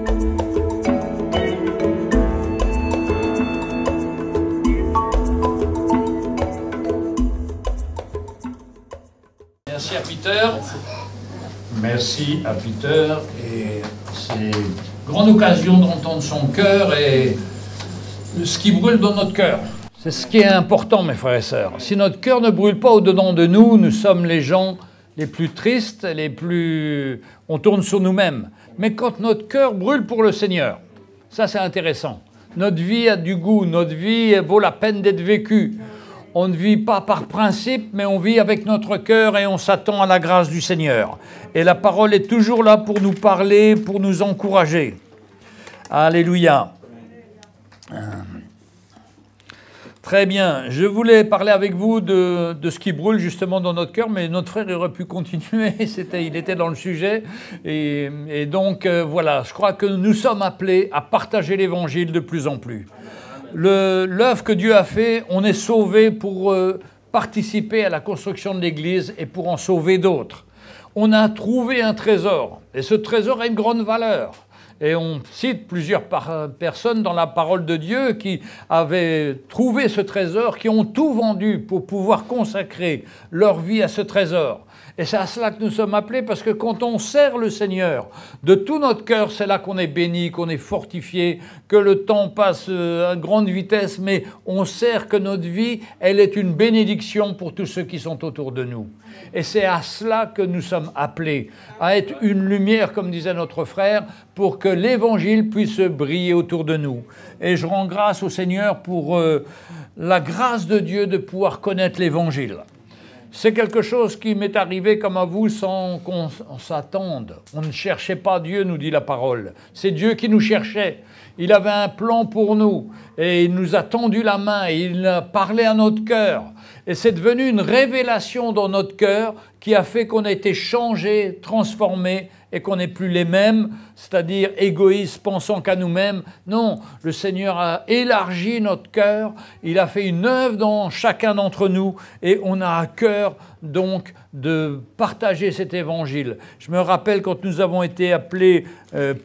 Merci à Peter. Merci à Peter. Et c'est une grande occasion d'entendre son cœur et ce qui brûle dans notre cœur. C'est ce qui est important, mes frères et sœurs. Si notre cœur ne brûle pas au-dedans de nous, nous sommes les gens les plus tristes, on tourne sur nous-mêmes. Mais quand notre cœur brûle pour le Seigneur, ça c'est intéressant. Notre vie a du goût, notre vie vaut la peine d'être vécue. On ne vit pas par principe, mais on vit avec notre cœur et on s'attend à la grâce du Seigneur. Et la parole est toujours là pour nous parler, pour nous encourager. Alléluia. Très bien. Je voulais parler avec vous de ce qui brûle justement dans notre cœur, mais notre frère aurait pu continuer. Il était dans le sujet. Et donc, voilà, je crois que nous sommes appelés à partager l'Évangile de plus en plus. L'œuvre que Dieu a fait, on est sauvé pour participer à la construction de l'Église et pour en sauver d'autres. On a trouvé un trésor, et ce trésor a une grande valeur. Et on cite plusieurs personnes dans la parole de Dieu qui avaient trouvé ce trésor, qui ont tout vendu pour pouvoir consacrer leur vie à ce trésor. Et c'est à cela que nous sommes appelés, parce que quand on sert le Seigneur de tout notre cœur, c'est là qu'on est béni, qu'on est fortifié, que le temps passe à grande vitesse, mais on sert que notre vie, elle est une bénédiction pour tous ceux qui sont autour de nous. Et c'est à cela que nous sommes appelés, à être une lumière, comme disait notre frère, pour que l'Évangile puisse briller autour de nous. Et je rends grâce au Seigneur pour la grâce de Dieu de pouvoir connaître l'Évangile. C'est quelque chose qui m'est arrivé comme à vous sans qu'on s'attende. On ne cherchait pas Dieu, nous dit la parole. C'est Dieu qui nous cherchait. Il avait un plan pour nous et il nous a tendu la main et il a parlé à notre cœur. Et c'est devenu une révélation dans notre cœur qui a fait qu'on a été changé, transformé et qu'on n'est plus les mêmes, c'est-à-dire égoïstes, pensant qu'à nous-mêmes. Non, le Seigneur a élargi notre cœur, il a fait une œuvre dans chacun d'entre nous et on a à cœur donc de partager cet évangile. Je me rappelle quand nous avons été appelés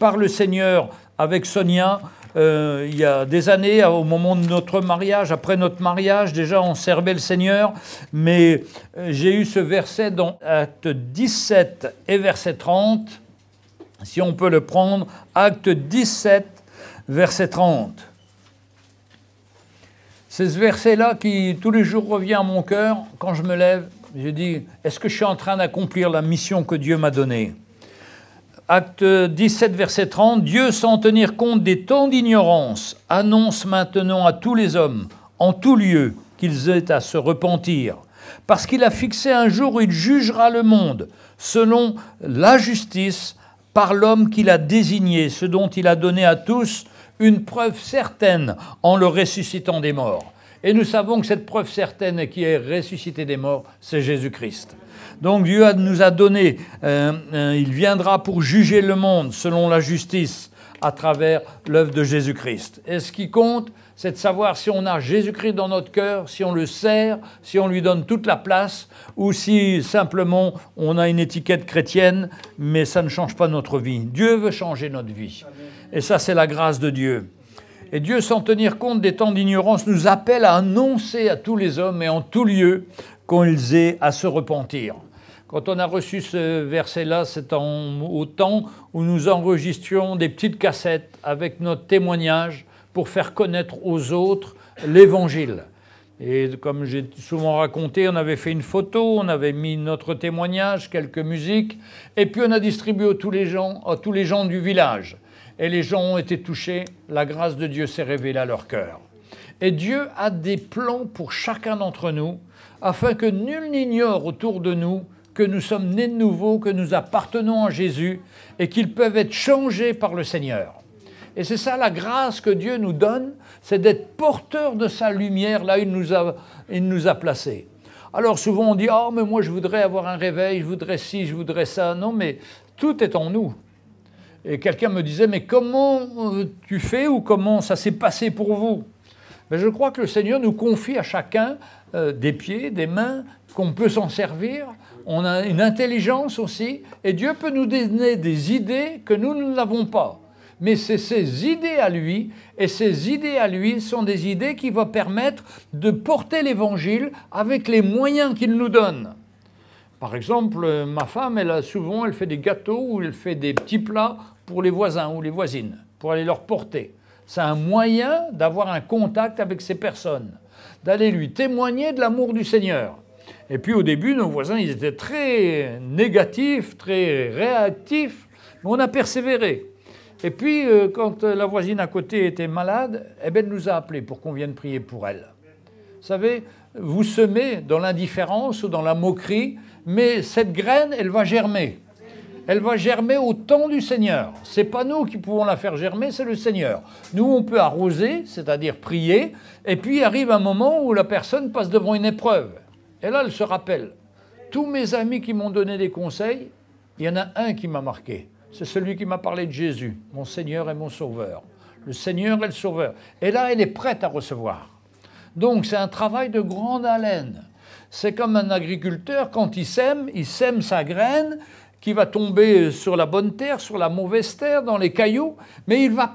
par le Seigneur avec Sonia, il y a des années, au moment de notre mariage, après notre mariage, déjà on servait le Seigneur, mais j'ai eu ce verset dans Acte 17 et verset 30, si on peut le prendre, Acte 17, verset 30. C'est ce verset-là qui, tous les jours, revient à mon cœur. Quand je me lève, je dis, est-ce que je suis en train d'accomplir la mission que Dieu m'a donnée ? Acte 17, verset 30, « Dieu, sans tenir compte des temps d'ignorance, annonce maintenant à tous les hommes, en tout lieu, qu'ils aient à se repentir, parce qu'il a fixé un jour où il jugera le monde, selon la justice, par l'homme qu'il a désigné, ce dont il a donné à tous une preuve certaine en le ressuscitant des morts. » Et nous savons que cette preuve certaine qui est ressuscité des morts, c'est Jésus-Christ. Donc Dieu nous a donné, il viendra pour juger le monde selon la justice à travers l'œuvre de Jésus-Christ. Et ce qui compte, c'est de savoir si on a Jésus-Christ dans notre cœur, si on le sert, si on lui donne toute la place, ou si simplement on a une étiquette chrétienne, mais ça ne change pas notre vie. Dieu veut changer notre vie. Et ça, c'est la grâce de Dieu. Et Dieu, sans tenir compte des temps d'ignorance, nous appelle à annoncer à tous les hommes et en tout lieu qu'ils aient à se repentir. Quand on a reçu ce verset-là, c'est au temps où nous enregistrions des petites cassettes avec notre témoignage pour faire connaître aux autres l'Évangile. Et comme j'ai souvent raconté, on avait fait une photo, on avait mis notre témoignage, quelques musiques, et puis on a distribué à tous les gens du village. Et les gens ont été touchés, la grâce de Dieu s'est révélée à leur cœur. Et Dieu a des plans pour chacun d'entre nous, afin que nul n'ignore autour de nous que nous sommes nés de nouveau, que nous appartenons à Jésus et qu'ils peuvent être changés par le Seigneur. Et c'est ça la grâce que Dieu nous donne, c'est d'être porteur de sa lumière là où il nous a placés. Alors souvent on dit « Ah, mais moi je voudrais avoir un réveil, je voudrais ci, je voudrais ça ». Non, mais tout est en nous. Et quelqu'un me disait « Mais comment tu fais ou comment ça s'est passé pour vous ?» Mais je crois que le Seigneur nous confie à chacun des pieds, des mains, qu'on peut s'en servir. On a une intelligence aussi, et Dieu peut nous donner des idées que nous n'avons pas. mais c'est ses idées à lui, et ces idées à lui sont des idées qui vont permettre de porter l'Évangile avec les moyens qu'il nous donne. Par exemple, ma femme, elle fait des gâteaux ou elle fait des petits plats pour les voisins ou les voisines, pour aller leur porter. C'est un moyen d'avoir un contact avec ces personnes, d'aller lui témoigner de l'amour du Seigneur. Et puis au début, nos voisins, ils étaient très négatifs, très réactifs, mais on a persévéré. Et puis, quand la voisine à côté était malade, elle nous a appelés pour qu'on vienne prier pour elle. Vous savez, vous semez dans l'indifférence ou dans la moquerie, mais cette graine, elle va germer. Elle va germer au temps du Seigneur. Ce n'est pas nous qui pouvons la faire germer, c'est le Seigneur. Nous, on peut arroser, c'est-à-dire prier, et puis arrive un moment où la personne passe devant une épreuve. Et là, elle se rappelle. Tous mes amis qui m'ont donné des conseils, il y en a un qui m'a marqué. C'est celui qui m'a parlé de Jésus, mon Seigneur et mon Sauveur. Le Seigneur est le Sauveur. Et là, elle est prête à recevoir. Donc, c'est un travail de grande haleine. C'est comme un agriculteur, quand il sème sa graine qui va tomber sur la bonne terre, sur la mauvaise terre, dans les cailloux, mais il va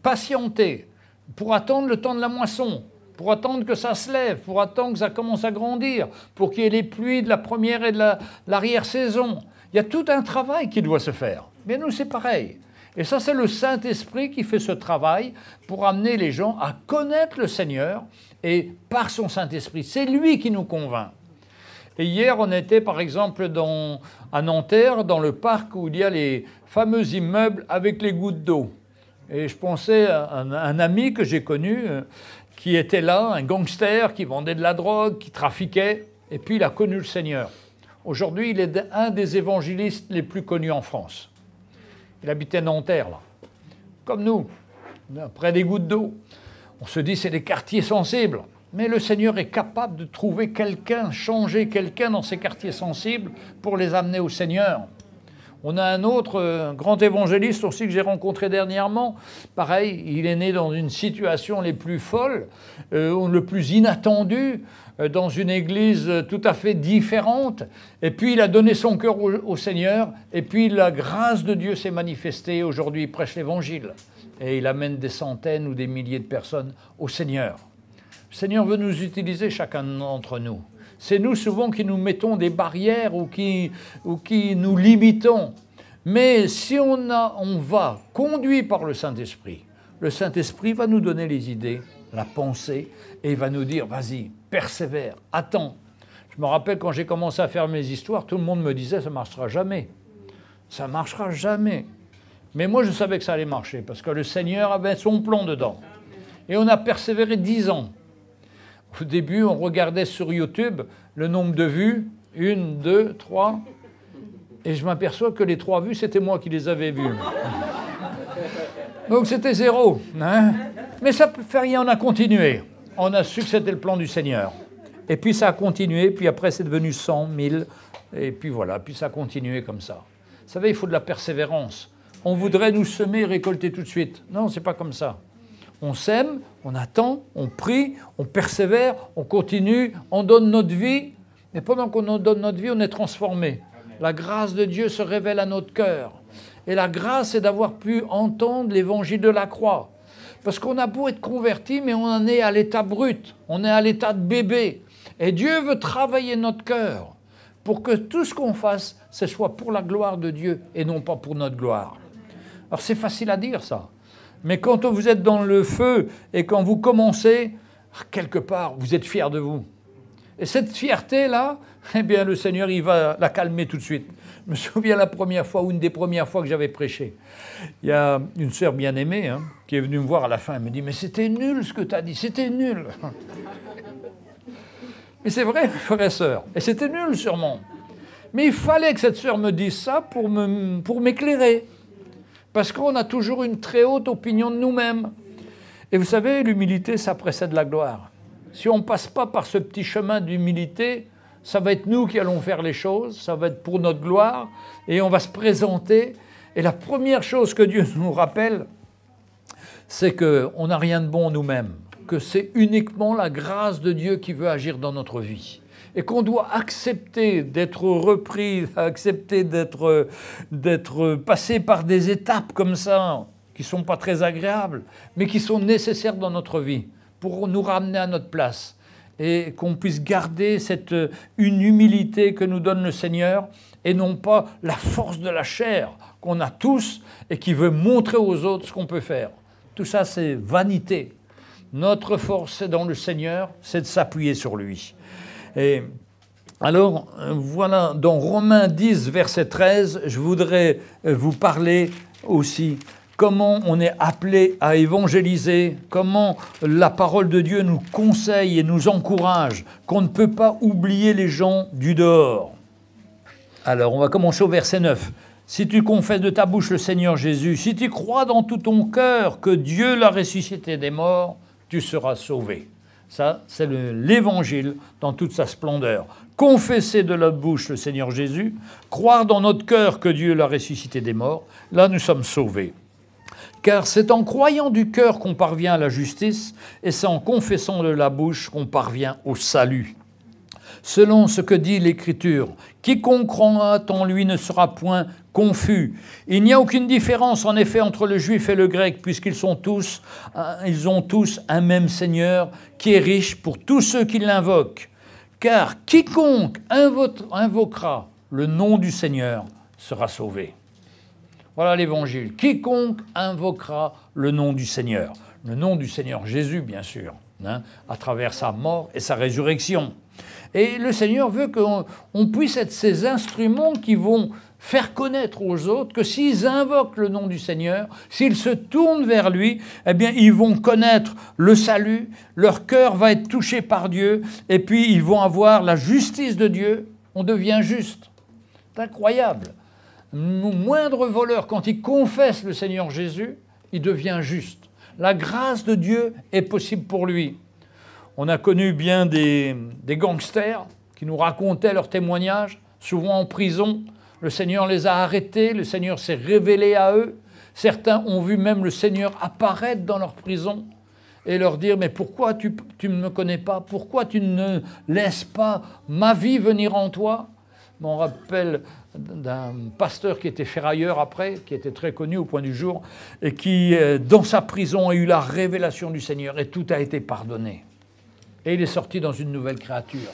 patienter pour attendre le temps de la moisson, pour attendre que ça se lève, pour attendre que ça commence à grandir, pour qu'il y ait les pluies de la première et de l'arrière-saison. Il y a tout un travail qui doit se faire. Mais nous, c'est pareil. Et ça, c'est le Saint-Esprit qui fait ce travail pour amener les gens à connaître le Seigneur et par son Saint-Esprit. C'est lui qui nous convainc. Et hier, on était par exemple à Nanterre, dans le parc où il y a les fameux immeubles avec les gouttes d'eau. Et je pensais à un ami que j'ai connu qui était là, un gangster qui vendait de la drogue, qui trafiquait, et puis il a connu le Seigneur. Aujourd'hui, il est un des évangélistes les plus connus en France. Il habitait Nanterre, là, comme nous, près des gouttes d'eau. On se dit c'est des quartiers sensibles, mais le Seigneur est capable de trouver quelqu'un, changer quelqu'un dans ces quartiers sensibles pour les amener au Seigneur. On a un autre grand évangéliste aussi que j'ai rencontré dernièrement. Pareil, il est né dans une situation les plus folles, le plus inattendue, dans une église tout à fait différente. Et puis il a donné son cœur au Seigneur. Et puis la grâce de Dieu s'est manifestée. Aujourd'hui, il prêche l'évangile. Et il amène des centaines ou des milliers de personnes au Seigneur. Le Seigneur veut nous utiliser, chacun d'entre nous. C'est nous souvent qui nous mettons des barrières ou qui nous limitons. Mais si on va conduit par le Saint-Esprit va nous donner les idées, la pensée, et il va nous dire, vas-y, persévère, attends. Je me rappelle quand j'ai commencé à faire mes histoires, tout le monde me disait, ça ne marchera jamais. Ça ne marchera jamais. Mais moi, je savais que ça allait marcher, parce que le Seigneur avait son plan dedans. Et on a persévéré 10 ans. Au début, on regardait sur YouTube le nombre de vues, 1, 2, 3, et je m'aperçois que les 3 vues, c'était moi qui les avais vues. Donc c'était 0. Hein, mais ça ne fait rien, on a continué. On a su que c'était le plan du Seigneur. Et puis ça a continué, puis après c'est devenu 100, 1000, et puis voilà, puis ça a continué comme ça. Vous savez, il faut de la persévérance. On voudrait nous semer et récolter tout de suite. Non, c'est pas comme ça. On sème, on attend, on prie, on persévère, on continue, on donne notre vie. Mais pendant qu'on donne notre vie, on est transformé. La grâce de Dieu se révèle à notre cœur. Et la grâce, c'est d'avoir pu entendre l'évangile de la croix. Parce qu'on a beau être converti, mais on en est à l'état brut. On est à l'état de bébé. Et Dieu veut travailler notre cœur pour que tout ce qu'on fasse, ce soit pour la gloire de Dieu et non pas pour notre gloire. Alors c'est facile à dire ça. Mais quand vous êtes dans le feu et quand vous commencez, quelque part, vous êtes fiers de vous. Et cette fierté-là, eh bien, le Seigneur, il va la calmer tout de suite. Je me souviens la première fois, ou une des premières fois que j'avais prêché. Il y a une sœur bien-aimée qui est venue me voir à la fin. Elle me dit, mais c'était nul ce que tu as dit, c'était nul. Mais c'est vrai, frère et sœur. Et c'était nul sûrement. Mais il fallait que cette sœur me dise ça pour m'éclairer. Parce qu'on a toujours une très haute opinion de nous-mêmes. Et vous savez, l'humilité, ça précède la gloire. Si on ne passe pas par ce petit chemin d'humilité, ça va être nous qui allons faire les choses, ça va être pour notre gloire, et on va se présenter. Et la première chose que Dieu nous rappelle, c'est qu'on n'a rien de bon nous-mêmes, que c'est uniquement la grâce de Dieu qui veut agir dans notre vie. et qu'on doit accepter d'être repris, accepter d'être passé par des étapes comme ça, qui ne sont pas très agréables, mais qui sont nécessaires dans notre vie pour nous ramener à notre place. Et qu'on puisse garder une humilité que nous donne le Seigneur, et non pas la force de la chair qu'on a tous et qui veut montrer aux autres ce qu'on peut faire. Tout ça, c'est vanité. Notre force, c'est dans le Seigneur, c'est de s'appuyer sur lui. Et alors, voilà, dans Romains 10, verset 13, je voudrais vous parler aussi comment on est appelé à évangéliser, comment la parole de Dieu nous conseille et nous encourage, qu'on ne peut pas oublier les gens du dehors. Alors, on va commencer au verset 9. « Si tu confesses de ta bouche le Seigneur Jésus, si tu crois dans tout ton cœur que Dieu l'a ressuscité des morts, tu seras sauvé. » Ça, c'est l'évangile dans toute sa splendeur. Confesser de notre bouche le Seigneur Jésus, croire dans notre cœur que Dieu l'a ressuscité des morts, là nous sommes sauvés. Car c'est en croyant du cœur qu'on parvient à la justice, et c'est en confessant de la bouche qu'on parvient au salut. Selon ce que dit l'Écriture, quiconque croira en lui ne sera point confus. Il n'y a aucune différence en effet entre le juif et le grec, puisqu'ils ont tous un même Seigneur qui est riche pour tous ceux qui l'invoquent. Car quiconque invoquera le nom du Seigneur sera sauvé. Voilà l'Évangile. Quiconque invoquera le nom du Seigneur Jésus, bien sûr, à travers sa mort et sa résurrection. Et le Seigneur veut qu'on puisse être ces instruments qui vont faire connaître aux autres que s'ils invoquent le nom du Seigneur, s'ils se tournent vers lui, eh bien, ils vont connaître le salut, leur cœur va être touché par Dieu, et puis ils vont avoir la justice de Dieu. On devient juste. C'est incroyable. Le moindre voleur, quand il confesse le Seigneur Jésus, il devient juste. La grâce de Dieu est possible pour lui. On a connu bien des gangsters qui nous racontaient leurs témoignages, souvent en prison. Le Seigneur les a arrêtés, le Seigneur s'est révélé à eux. Certains ont vu même le Seigneur apparaître dans leur prison et leur dire « Mais pourquoi tu ne me connais pas? Pourquoi tu ne laisses pas ma vie venir en toi ?» On rappelle d'un pasteur qui était ferrailleur après, qui était très connu au point du jour, et qui, dans sa prison, a eu la révélation du Seigneur et tout a été pardonné. Et il est sorti dans une nouvelle créature.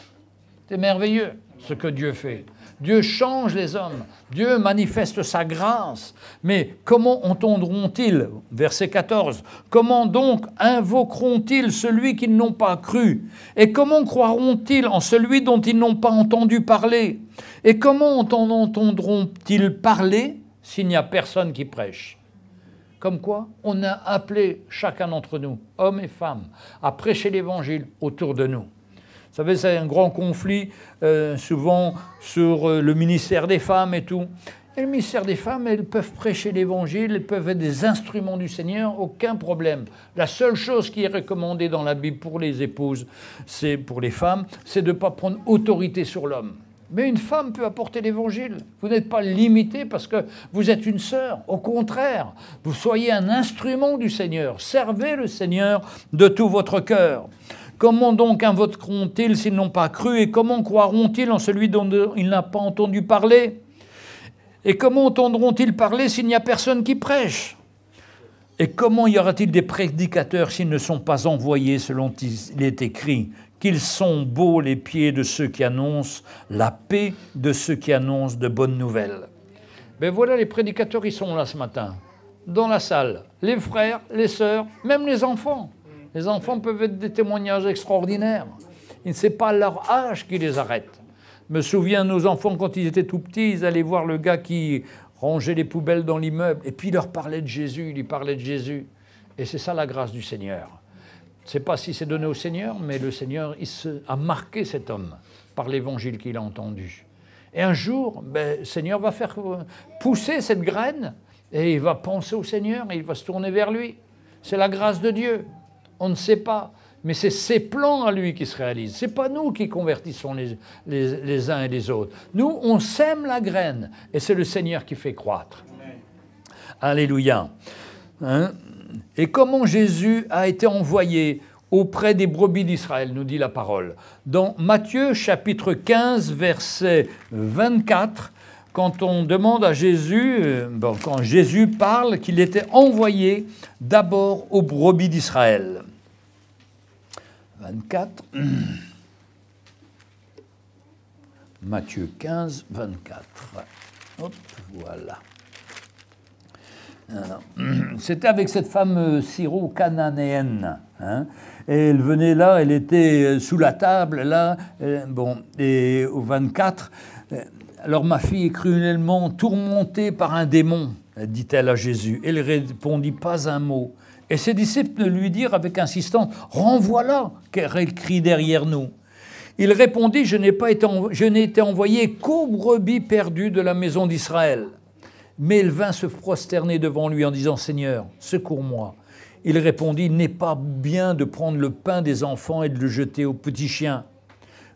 C'est merveilleux ce que Dieu fait. Dieu change les hommes. Dieu manifeste sa grâce. Mais comment entendront-ils, verset 14, « Comment donc invoqueront-ils celui qu'ils n'ont pas cru? Et comment croiront-ils en celui dont ils n'ont pas entendu parler? Et comment entendront-ils parler s'il n'y a personne qui prêche ?» Comme quoi, on a appelé chacun d'entre nous, hommes et femmes, à prêcher l'Évangile autour de nous. Vous savez, c'est un grand conflit, souvent, sur le ministère des femmes et tout. Et le ministère des femmes, elles peuvent prêcher l'Évangile, elles peuvent être des instruments du Seigneur, aucun problème. La seule chose qui est recommandée dans la Bible pour les épouses, c'est pour les femmes, c'est de ne pas prendre autorité sur l'homme. Mais une femme peut apporter l'Évangile. Vous n'êtes pas limité parce que vous êtes une sœur. Au contraire, vous soyez un instrument du Seigneur. Servez le Seigneur de tout votre cœur. Comment donc invoqueront-ils s'ils n'ont pas cru? Et comment croiront-ils en celui dont ils n'ont pas entendu parler? Et comment entendront-ils parler s'il n'y a personne qui prêche? Et comment y aura-t-il des prédicateurs s'ils ne sont pas envoyés selon il est écrit? Qu'ils sont beaux les pieds de ceux qui annoncent la paix, de ceux qui annoncent de bonnes nouvelles. Ben voilà, les prédicateurs, ils sont là ce matin, dans la salle. Les frères, les sœurs, même les enfants. Les enfants peuvent être des témoignages extraordinaires. Il ne sait pas leur âge qui les arrête. Je me souviens, nos enfants, quand ils étaient tout petits, ils allaient voir le gars qui rangeait les poubelles dans l'immeuble, et puis il leur parlait de Jésus, il lui parlait de Jésus. Et c'est ça la grâce du Seigneur. Je ne sais pas si c'est donné au Seigneur, mais le Seigneur a marqué cet homme par l'évangile qu'il a entendu. Et un jour, le Seigneur va faire pousser cette graine et il va penser au Seigneur et il va se tourner vers lui. C'est la grâce de Dieu. On ne sait pas, mais c'est ses plans à lui qui se réalisent. Ce n'est pas nous qui convertissons les uns et les autres. Nous, on sème la graine et c'est le Seigneur qui fait croître. Amen. Alléluia. Et comment Jésus a été envoyé auprès des brebis d'Israël, nous dit la parole. Dans Matthieu chapitre 15, verset 24, quand on demande à Jésus, quand Jésus parle qu'il était envoyé d'abord aux brebis d'Israël. 24, Matthieu 15, 24. Hop, voilà. C'était avec cette femme syro-cananéenne. Hein, et elle venait là, elle était sous la table, là. Et au 24, alors ma fille est cruellement tourmentée par un démon, dit-elle à Jésus. Elle répondit pas un mot. Et ses disciples lui dirent avec insistance, renvoie-la, car elle crie derrière nous. Il répondit, je n'ai été envoyé qu'aux brebis perdues de la maison d'Israël. Mais elle vint se prosterner devant lui en disant, Seigneur, secours-moi. Il répondit, n'est pas bien de prendre le pain des enfants et de le jeter aux petits chiens.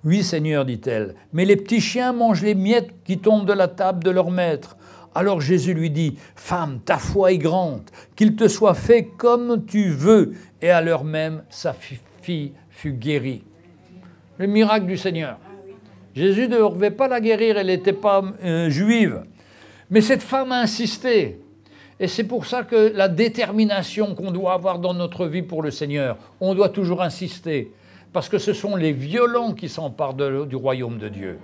Oui, Seigneur, dit-elle, mais les petits chiens mangent les miettes qui tombent de la table de leur maître. Alors Jésus lui dit, femme, ta foi est grande, qu'il te soit fait comme tu veux. Et à l'heure même, sa fille fut guérie. Le miracle du Seigneur. Jésus ne devait pas la guérir, elle n'était pas juive. Mais cette femme a insisté. Et c'est pour ça que la détermination qu'on doit avoir dans notre vie pour le Seigneur, on doit toujours insister. Parce que ce sont les violents qui s'emparent du royaume de Dieu.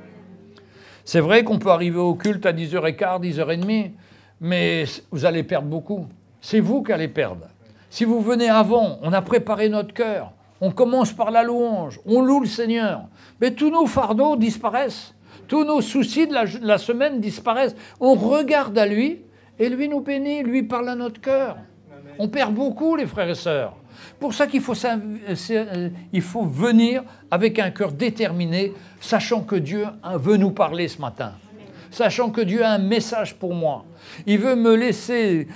C'est vrai qu'on peut arriver au culte à 10h15, 10h30, mais vous allez perdre beaucoup. C'est vous qui allez perdre. Si vous venez avant, on a préparé notre cœur. On commence par la louange, on loue le Seigneur. Mais tous nos fardeaux disparaissent. Tous nos soucis de la semaine disparaissent. On regarde à lui et lui nous bénit, lui parle à notre cœur. On perd beaucoup, les frères et sœurs. Pour ça qu'il faut venir avec un cœur déterminé, sachant que Dieu veut nous parler ce matin. Sachant que Dieu a un message pour moi. Il veut me laisser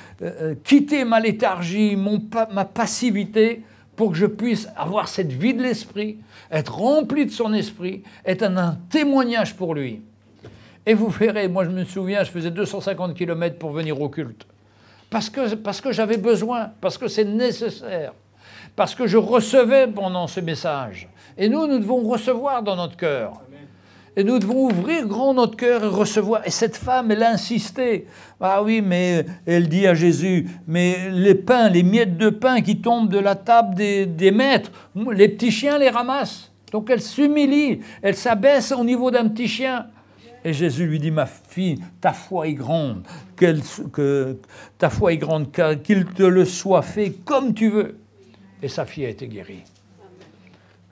quitter ma léthargie, ma passivité, pour que je puisse avoir cette vie de l'esprit, être rempli de son esprit, être un témoignage pour lui. Et vous verrez, moi je me souviens, je faisais 250 km pour venir au culte. Parce que j'avais besoin, parce que c'est nécessaire, parce que je recevais pendant ce message. Et nous devons recevoir dans notre cœur. Et nous devons ouvrir grand notre cœur et recevoir. Et cette femme, elle a insisté. Ah oui, mais elle dit à Jésus, mais les pains, les miettes de pain qui tombent de la table des maîtres, les petits chiens les ramassent. Donc elle s'humilie, elle s'abaisse au niveau d'un petit chien. Et Jésus lui dit, ma fille, ta foi est grande, ta foi est grande, qu'il te le soit fait comme tu veux. Et sa fille a été guérie.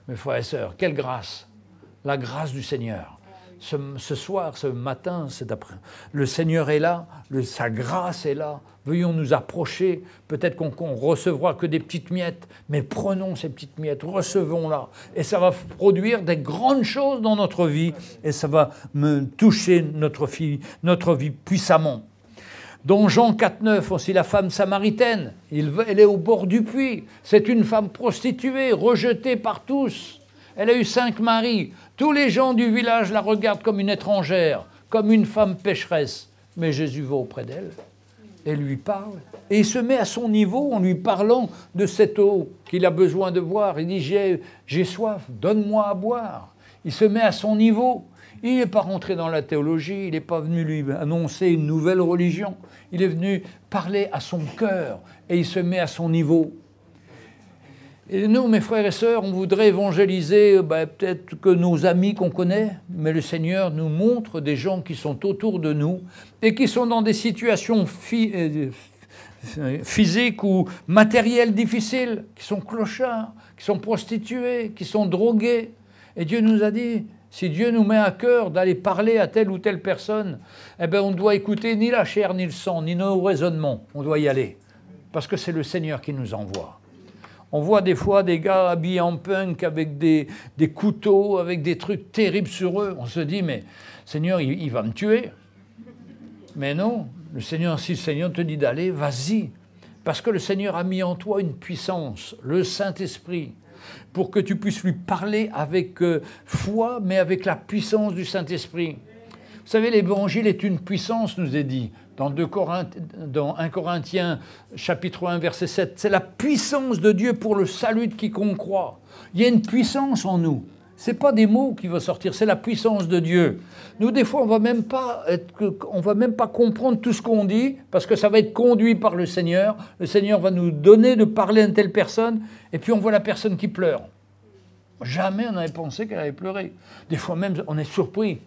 Mes frères et sœurs, quelle grâce! La grâce du Seigneur. Ce soir, ce matin, cet après, le Seigneur est là, sa grâce est là. Veuillons nous approcher. Peut-être qu'on recevra que des petites miettes, mais prenons ces petites miettes, recevons-la. Et ça va produire des grandes choses dans notre vie et ça va me toucher notre vie puissamment. Dans Jean 4,9, aussi la femme samaritaine, elle est au bord du puits. C'est une femme prostituée, rejetée par tous. Elle a eu 5 maris. Tous les gens du village la regardent comme une étrangère, comme une femme pécheresse. Mais Jésus va auprès d'elle et lui parle. Et il se met à son niveau en lui parlant de cette eau qu'il a besoin de boire. Il dit, j'ai soif, donne-moi à boire. Il se met à son niveau. Il n'est pas rentré dans la théologie, il n'est pas venu lui annoncer une nouvelle religion. Il est venu parler à son cœur et il se met à son niveau. Et nous, mes frères et sœurs, on voudrait évangéliser peut-être que nos amis qu'on connaît, mais le Seigneur nous montre des gens qui sont autour de nous et qui sont dans des situations physiques ou matérielles difficiles, qui sont clochards, qui sont prostitués, qui sont drogués. Et Dieu nous a dit, si Dieu nous met à cœur d'aller parler à telle ou telle personne, eh bien on ne doit écouter ni la chair, ni le sang, ni nos raisonnements. On doit y aller, parce que c'est le Seigneur qui nous envoie. On voit des fois des gars habillés en punk avec des couteaux, avec des trucs terribles sur eux. On se dit, mais Seigneur, il va me tuer. Mais non, si le Seigneur te dit d'aller, vas-y. Parce que le Seigneur a mis en toi une puissance, le Saint-Esprit, pour que tu puisses lui parler avec foi, mais avec la puissance du Saint-Esprit. Vous savez, l'Évangile est une puissance, nous est dit, dans 1 Corinthiens, chapitre 1, verset 7. C'est la puissance de Dieu pour le salut de quiconque croit. Il y a une puissance en nous. Ce n'est pas des mots qui vont sortir, c'est la puissance de Dieu. Nous, des fois, on ne va même pas comprendre tout ce qu'on dit, parce que ça va être conduit par le Seigneur. Le Seigneur va nous donner de parler à une telle personne, et puis on voit la personne qui pleure. Jamais on n'avait pensé qu'elle allait pleurer. Des fois même, on est surpris.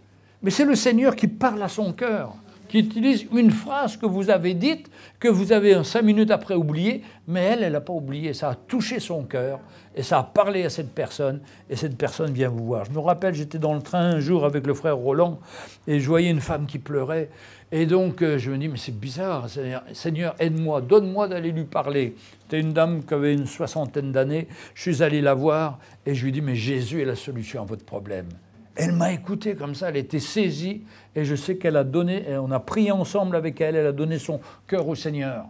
Mais c'est le Seigneur qui parle à son cœur, qui utilise une phrase que vous avez dite, que vous avez 5 minutes après oublié, mais elle n'a pas oublié. Ça a touché son cœur et ça a parlé à cette personne et cette personne vient vous voir. Je me rappelle, j'étais dans le train un jour avec le frère Roland et je voyais une femme qui pleurait. Et donc je me dis, mais c'est bizarre, Seigneur, aide-moi, donne-moi d'aller lui parler. C'était une dame qui avait une 60aine d'années. Je suis allé la voir et je lui dis, mais Jésus est la solution à votre problème. Elle m'a écouté comme ça, elle était saisie et je sais qu'elle a donné, et on a prié ensemble avec elle, elle a donné son cœur au Seigneur.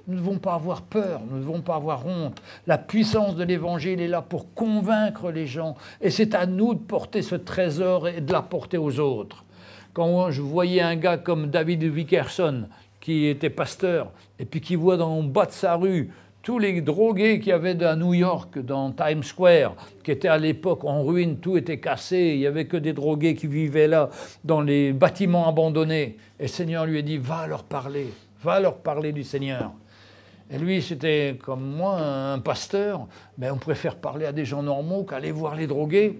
Nous ne devons pas avoir peur, nous ne devons pas avoir honte. La puissance de l'Évangile est là pour convaincre les gens et c'est à nous de porter ce trésor et de l'apporter aux autres. Quand je voyais un gars comme David Wickerson, qui était pasteur, et puis qui voit dans le bas de sa rue tous les drogués qu'il y avait à New York, dans Times Square, qui était à l'époque en ruine, tout était cassé, il n'y avait que des drogués qui vivaient là, dans les bâtiments abandonnés. Et le Seigneur lui a dit, va leur parler du Seigneur. Et lui, c'était comme moi, un pasteur, mais on préfère parler à des gens normaux qu'aller voir les drogués.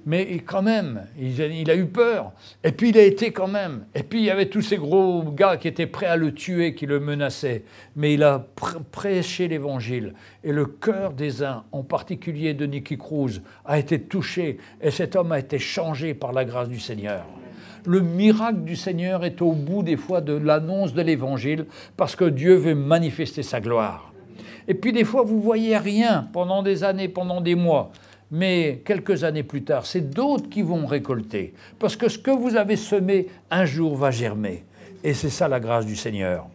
Mais quand même, il a eu peur. Et puis il a été quand même. Et puis il y avait tous ces gros gars qui étaient prêts à le tuer, qui le menaçaient. Mais il a prêché l'Évangile. Et le cœur des uns, en particulier de Nicky Cruz, a été touché. Et cet homme a été changé par la grâce du Seigneur. Le miracle du Seigneur est au bout des fois de l'annonce de l'Évangile, parce que Dieu veut manifester sa gloire. Et puis des fois, vous ne voyez rien pendant des années, pendant des mois. Mais quelques années plus tard, c'est d'autres qui vont récolter. Parce que ce que vous avez semé, un jour va germer. Et c'est ça la grâce du Seigneur.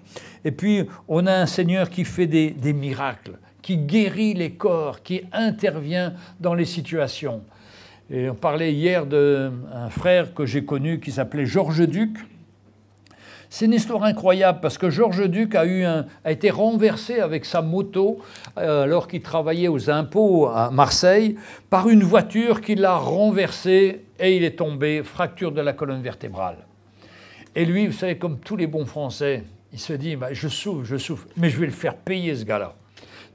Et puis, on a un Seigneur qui fait des miracles, qui guérit les corps, qui intervient dans les situations. Et on parlait hier d'un frère que j'ai connu qui s'appelait Georges Duc. C'est une histoire incroyable parce que Georges Duc a été renversé avec sa moto alors qu'il travaillait aux impôts à Marseille par une voiture qui l'a renversé et il est tombé, fracture de la colonne vertébrale. Et lui, vous savez, comme tous les bons Français, il se dit, bah, je souffre, mais je vais le faire payer ce gars-là.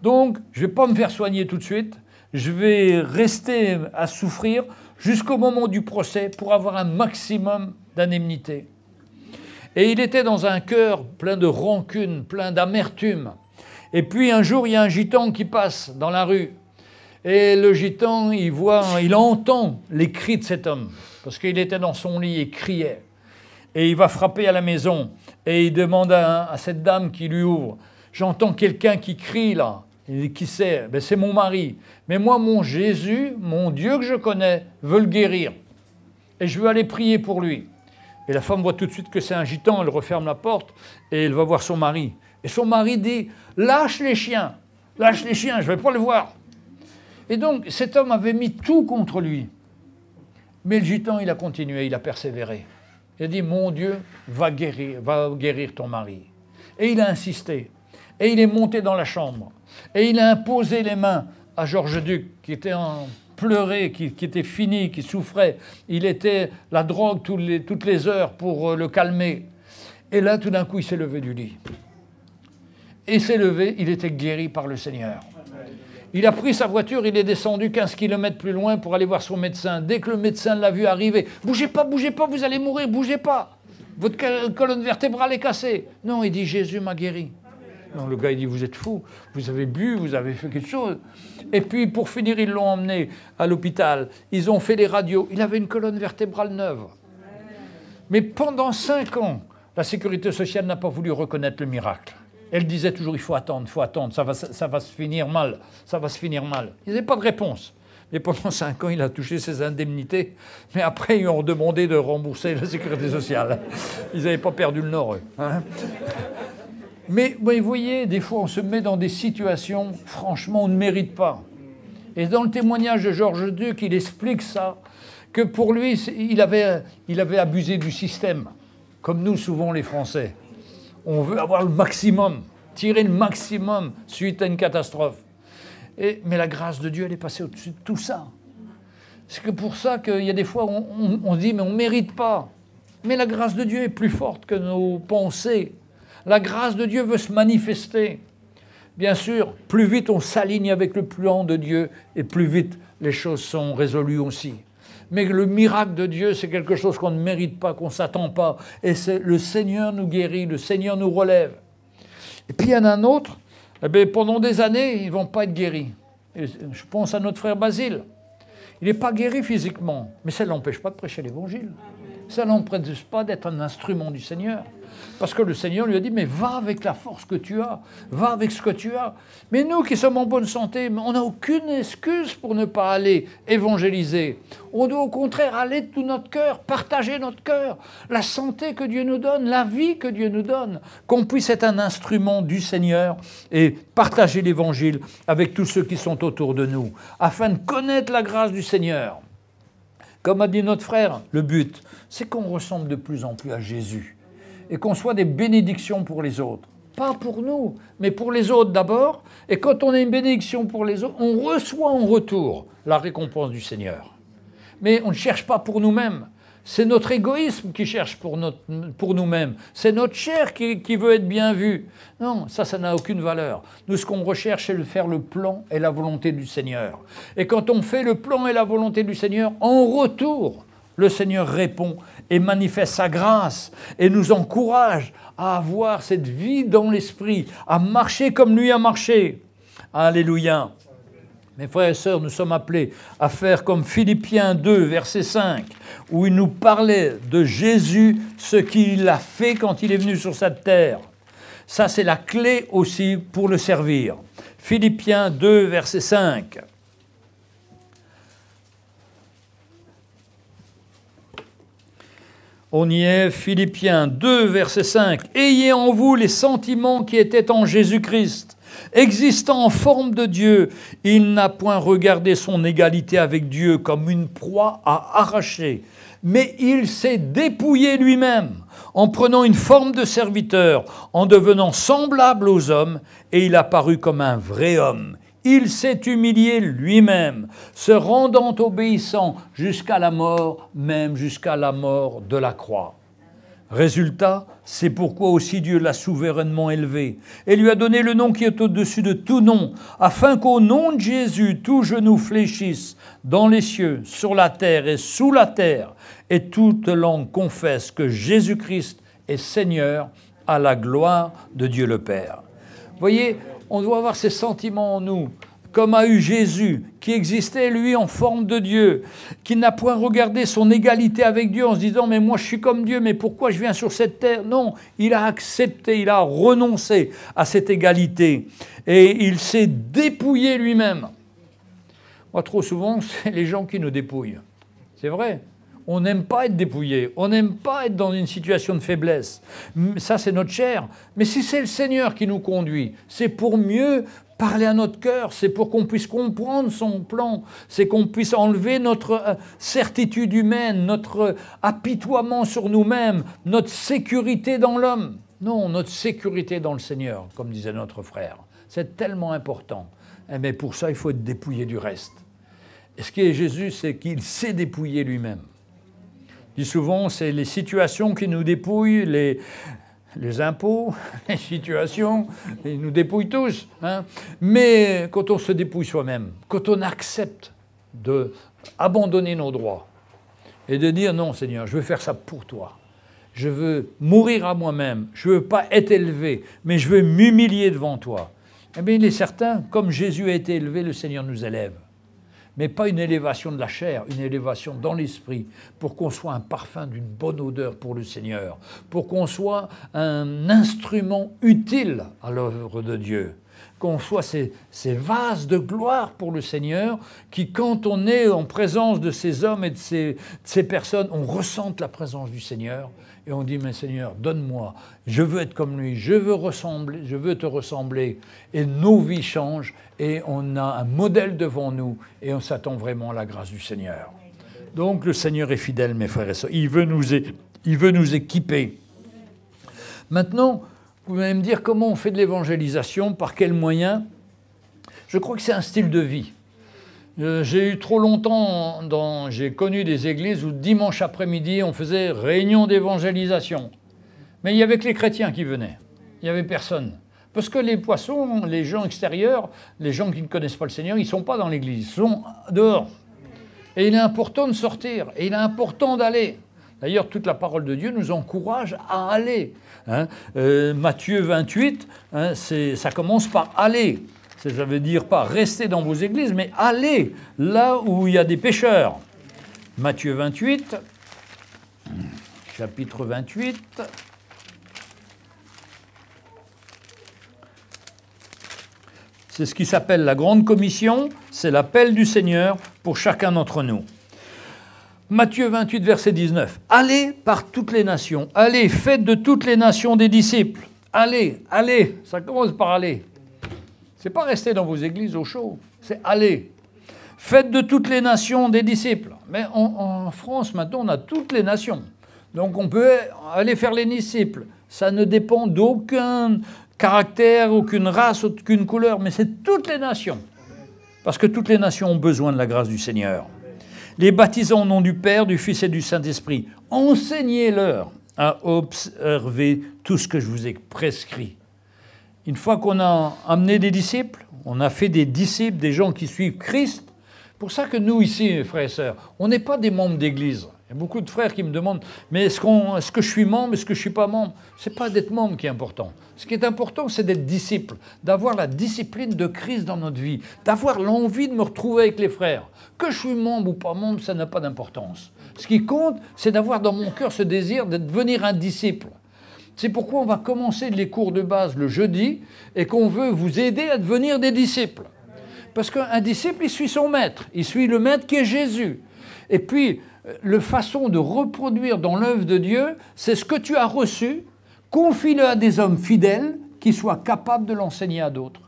Donc, je ne vais pas me faire soigner tout de suite, je vais rester à souffrir jusqu'au moment du procès pour avoir un maximum d'indemnité. Et il était dans un cœur plein de rancune, plein d'amertume. Et puis un jour, il y a un gitan qui passe dans la rue. Et le gitan, il entend les cris de cet homme. Parce qu'il était dans son lit et criait. Et il va frapper à la maison. Et il demande à cette dame qui lui ouvre, « J'entends quelqu'un qui crie là. » Il dit, « Qui c'est ?»« Ben, c'est mon mari. Mais moi, mon Jésus, mon Dieu que je connais, veut le guérir. Et je veux aller prier pour lui. » Et la femme voit tout de suite que c'est un gitan, elle referme la porte et elle va voir son mari. Et son mari dit, lâche les chiens, je ne vais pas le voir. Et donc cet homme avait mis tout contre lui. Mais le gitan, il a continué, il a persévéré. Il a dit, mon Dieu va guérir ton mari. Et il a insisté. Et il est monté dans la chambre. Et il a imposé les mains à Georges Duc, qui était pleurait, qui était fini, qui souffrait. Il était la drogue toutes les heures pour le calmer. Et là, tout d'un coup, il s'est levé du lit. Et il s'est levé, il était guéri par le Seigneur. Il a pris sa voiture, il est descendu 15 km plus loin pour aller voir son médecin. Dès que le médecin l'a vu arriver, « Bougez pas, vous allez mourir, bougez pas. Votre colonne vertébrale est cassée. » Non, il dit, « Jésus m'a guéri. » Non, le gars, il dit, vous êtes fou, vous avez bu, vous avez fait quelque chose. Et puis, pour finir, ils l'ont emmené à l'hôpital. Ils ont fait les radios. Il avait une colonne vertébrale neuve. Mais pendant 5 ans, la sécurité sociale n'a pas voulu reconnaître le miracle. Elle disait toujours, il faut attendre, ça va se finir mal, ça va se finir mal. Ils n'avaient pas de réponse. Mais pendant 5 ans, il a touché ses indemnités. Mais après, ils ont demandé de rembourser la sécurité sociale. Ils n'avaient pas perdu le nord, eux. Hein. Mais vous voyez, des fois, on se met dans des situations, franchement, on ne mérite pas. Et dans le témoignage de Georges Duc, il explique ça, que pour lui, il avait abusé du système, comme nous, souvent, les Français. On veut avoir le maximum, tirer le maximum suite à une catastrophe. Mais la grâce de Dieu, elle est passée au-dessus de tout ça. C'est que pour ça qu'il y a des fois, on se dit, mais on ne mérite pas. Mais la grâce de Dieu est plus forte que nos pensées. La grâce de Dieu veut se manifester. Bien sûr, plus vite on s'aligne avec le plan de Dieu, et plus vite les choses sont résolues aussi. Mais le miracle de Dieu, c'est quelque chose qu'on ne mérite pas, qu'on ne s'attend pas. Et le Seigneur nous guérit, le Seigneur nous relève. Et puis il y en a un autre, pendant des années, ils ne vont pas être guéris. Et je pense à notre frère Basile. Il n'est pas guéri physiquement, mais ça ne l'empêche pas de prêcher l'Évangile. Ça ne l'empêche pas d'être un instrument du Seigneur. Parce que le Seigneur lui a dit, mais va avec la force que tu as, va avec ce que tu as. Mais nous qui sommes en bonne santé, on n'a aucune excuse pour ne pas aller évangéliser. On doit au contraire aller de tout notre cœur, partager notre cœur, la santé que Dieu nous donne, la vie que Dieu nous donne, qu'on puisse être un instrument du Seigneur et partager l'Évangile avec tous ceux qui sont autour de nous, afin de connaître la grâce du Seigneur. Comme a dit notre frère, le but, c'est qu'on ressemble de plus en plus à Jésus et qu'on soit des bénédictions pour les autres. Pas pour nous, mais pour les autres d'abord. Et quand on est une bénédiction pour les autres, on reçoit en retour la récompense du Seigneur. Mais on ne cherche pas pour nous-mêmes. C'est notre égoïsme qui cherche pour nous-mêmes. C'est notre chair qui veut être bien vue. Non, ça n'a aucune valeur. Nous, ce qu'on recherche, c'est de faire le plan et la volonté du Seigneur. Et quand on fait le plan et la volonté du Seigneur, en retour, le Seigneur répond et manifeste sa grâce et nous encourage à avoir cette vie dans l'esprit, à marcher comme lui a marché. Alléluia. Mes frères et sœurs, nous sommes appelés à faire comme Philippiens 2, verset 5, où il nous parlait de Jésus, ce qu'il a fait quand il est venu sur cette terre. Ça, c'est la clé aussi pour le servir. Philippiens 2, verset 5. On y est, Philippiens 2, verset 5. « Ayez en vous les sentiments qui étaient en Jésus-Christ. Existant en forme de Dieu, il n'a point regardé son égalité avec Dieu comme une proie à arracher, mais il s'est dépouillé lui-même en prenant une forme de serviteur, en devenant semblable aux hommes, et il apparut comme un vrai homme. Il s'est humilié lui-même, se rendant obéissant jusqu'à la mort, même jusqu'à la mort de la croix. Résultat, c'est pourquoi aussi Dieu l'a souverainement élevé et lui a donné le nom qui est au-dessus de tout nom, afin qu'au nom de Jésus, tout genou fléchisse dans les cieux, sur la terre et sous la terre, et toute langue confesse que Jésus-Christ est Seigneur, à la gloire de Dieu le Père. Vous voyez, on doit avoir ces sentiments en nous, comme a eu Jésus, qui existait, lui, en forme de Dieu, qui n'a point regardé son égalité avec Dieu en se disant « mais moi je suis comme Dieu, mais pourquoi je viens sur cette terre ?» Non, il a accepté, il a renoncé à cette égalité et il s'est dépouillé lui-même. Moi, trop souvent, c'est les gens qui nous dépouillent. C'est vrai. On n'aime pas être dépouillé, on n'aime pas être dans une situation de faiblesse. Ça, c'est notre chair. Mais si c'est le Seigneur qui nous conduit, c'est pour mieux parler à notre cœur, c'est pour qu'on puisse comprendre son plan, c'est qu'on puisse enlever notre certitude humaine, notre apitoiement sur nous-mêmes, notre sécurité dans l'homme. Non, notre sécurité dans le Seigneur, comme disait notre frère. C'est tellement important. Mais pour ça, il faut être dépouillé du reste. Et ce qui est Jésus, c'est qu'il s'est dépouillé lui-même. Je dis souvent, c'est les situations qui nous dépouillent, les impôts, les situations, ils nous dépouillent tous. Hein. Mais quand on se dépouille soi-même, quand on accepte d'abandonner nos droits et de dire « Non, Seigneur, je veux faire ça pour toi. Je veux mourir à moi-même. Je ne veux pas être élevé, mais je veux m'humilier devant toi. » Eh bien, il est certain, comme Jésus a été élevé, le Seigneur nous élève. Mais pas une élévation de la chair, une élévation dans l'esprit, pour qu'on soit un parfum d'une bonne odeur pour le Seigneur, pour qu'on soit un instrument utile à l'œuvre de Dieu, qu'on soit ces vases de gloire pour le Seigneur, qui, quand on est en présence de ces hommes et de ces personnes, on ressente la présence du Seigneur, et on dit, mais Seigneur, donne-moi, je veux être comme lui, je veux te ressembler, et nos vies changent, et on a un modèle devant nous, et on s'attend vraiment à la grâce du Seigneur. Donc le Seigneur est fidèle, mes frères et sœurs, il veut nous équiper. Maintenant, Vous allez me dire comment on fait de l'évangélisation, par quels moyens? Je crois que c'est un style de vie. J'ai eu trop longtemps, j'ai connu des églises où dimanche après-midi, on faisait réunion d'évangélisation. Mais il n'y avait que les chrétiens qui venaient. Il n'y avait personne. Parce que les poissons, les gens extérieurs, les gens qui ne connaissent pas le Seigneur, ils ne sont pas dans l'église, ils sont dehors. Et il est important de sortir, et il est important d'aller. D'ailleurs, toute la parole de Dieu nous encourage à aller. Hein. Matthieu 28, hein, ça commence par aller. Ça veut dire pas rester dans vos églises, mais aller là où il y a des pécheurs. Matthieu 28, chapitre 28. C'est ce qui s'appelle la Grande Commission, c'est l'appel du Seigneur pour chacun d'entre nous. Matthieu 28, verset 19. « Allez par toutes les nations, allez, faites de toutes les nations des disciples. Allez, allez, ça commence par aller. C'est pas rester dans vos églises au chaud, c'est aller. Faites de toutes les nations des disciples. » Mais en France, maintenant, on a toutes les nations. Donc on peut aller faire les disciples. Ça ne dépend d'aucun caractère, aucune race, aucune couleur, mais c'est toutes les nations. Parce que toutes les nations ont besoin de la grâce du Seigneur. Les baptisant au nom du Père, du Fils et du Saint-Esprit. Enseignez-leur à observer tout ce que je vous ai prescrit. Une fois qu'on a amené des disciples, on a fait des disciples, des gens qui suivent Christ. Pour ça que nous, ici, frères et sœurs, on n'est pas des membres d'église. Il y a beaucoup de frères qui me demandent « Mais est-ce que je suis membre, est-ce que je ne suis pas membre ?» Ce n'est pas d'être membre qui est important. Ce qui est important, c'est d'être disciple, d'avoir la discipline de Christ dans notre vie, d'avoir l'envie de me retrouver avec les frères. Que je suis membre ou pas membre, ça n'a pas d'importance. Ce qui compte, c'est d'avoir dans mon cœur ce désir de devenir un disciple. C'est pourquoi on va commencer les cours de base le jeudi et qu'on veut vous aider à devenir des disciples. Parce qu'un disciple, il suit son maître. Il suit le maître qui est Jésus. Et puis, la façon de reproduire dans l'œuvre de Dieu, c'est ce que tu as reçu, confie-le à des hommes fidèles qui soient capables de l'enseigner à d'autres.